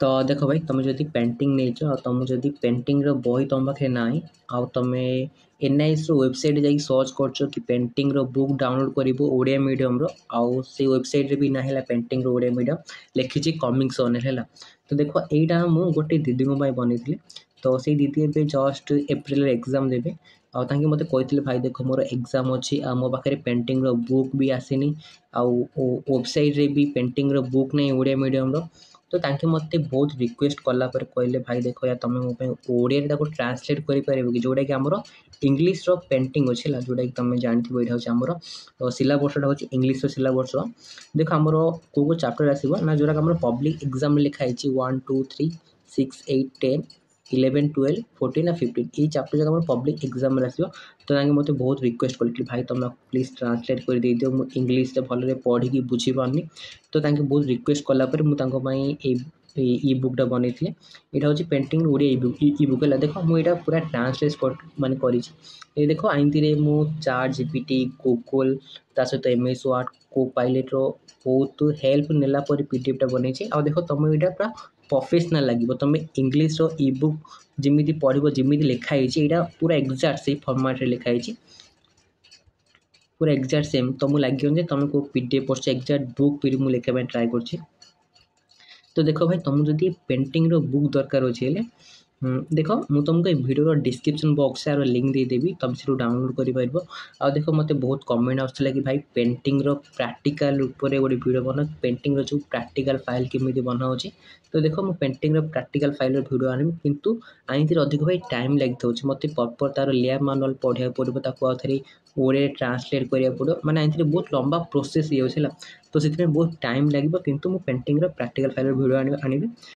तो देख भाई तुम जदि पेंटिंग नहीं तुम जदि पेंटिंग रो बही तुम पाखे ना आउ तुम एनआईएस वेबसाइट जाकि सर्च कर कि पेंटिंग रो बुक डाउनलोड कर ओडिया मीडियम रो आउ से वेबसाइट रे भी ना है पेंटिंग रो ओडिया मीडियम लिखी कमिंग सोन है। तो देख यहीटा मुझे गोटे दीदी बनी तो से दीदी ए जस्ट एप्रिल एग्जाम देवे आगे मत कहते भाई देख मोर एग्जाम अच्छी मो पाखे पेंटिंग रो बुक भी आसनी आउ वेबसाइट रे भी पेंटिंग रो बुक नहीं ओडिया मीडियम रो। तो तांके मते बहुत रिक्वेस्ट कला पर कहले भाई देखो या तुम मो ओडिया ताको ट्रांसलेट करि परिबो कि जोटा कि हमरो इंग्लिश रो पेंटिंग अछि ला जोटा कि तुम जानथिबो एटा होछि हमरो तो सिलेबस टा होछि इंग्लिश रो सिलेबस। देखो हमरो को चैप्टर आसीबो ना जोटा हमरो पब्लिक एग्जाम में लिखा है 1 2 3 6 8 10 11 12 14 और 15 ये चैप्टर जब पब्लिक एग्जाम में आसो तो मत बहुत रिक्वेस्ट करी भाई तुम प्लीज ट्रांसलेट कर दे दियो मु इंग्लिश भल पढ़ी बुझी पारनी। तो बहुत रिक्वेस्ट कलापर मुझे इ बुकटा बनई यहाँ हूँ पेंटिंग ओडिया इ बुक है। देख मुझे पूरा ट्रांसलेट माने करी देख आईती मुझे चार्ट जीपीटी गूगल ता सहित एमएस वर्ड को पाइलट रो बहुत हेल्प नेला पर पीडीएफ टा बनई आ देख तुम यहाँ पूरा प्रोफेशनल लगे तुम इंग्लिश रो इ बुक जमी पढ़ जमी लिखाई यहाँ पूरा एक्जाक्ट से फॉर्मेट रे लिखाई पूरा एक्जाक्ट सेम तुमको लगे तुम को पीडीएफ पढ़ एक्जाक्ट बुक फिर मुझे लिखा ट्राए कर। तो देख भाई तुम जदि पेंटिंग रो बुक दरकार अच्छे देख मुझे तुमको भिडियो डिस्क्रिप्शन बॉक्स यार लिंक देदेवी तुम से डाउनलोड कर आ देख मत बहुत कमेंट आसाला कि भाई पेंटिंग रो प्रैक्टिकल ऊपर गोटे भिडियो बना पेंटिंग रो जो प्रैक्टिकल फाइल केमी बनाऊँगी। तो देख मुझे पेंटिंग रो प्रैक्टिकल फाइल भिडियो आनी किंतु आईथि अधिक भाई टाइम लगी मत प्रॉपर तार लेयर मानुअल पढ़ा पड़ो ताको आउे ओडिया ट्रांसलेट करा पड़ो मैंने आईथि बहुत लंबा प्रोसेस ये तो से बहुत टाइम लगे किंतु मु पेंटिंग रो प्रैक्टिकल फाइल भिडियो आनी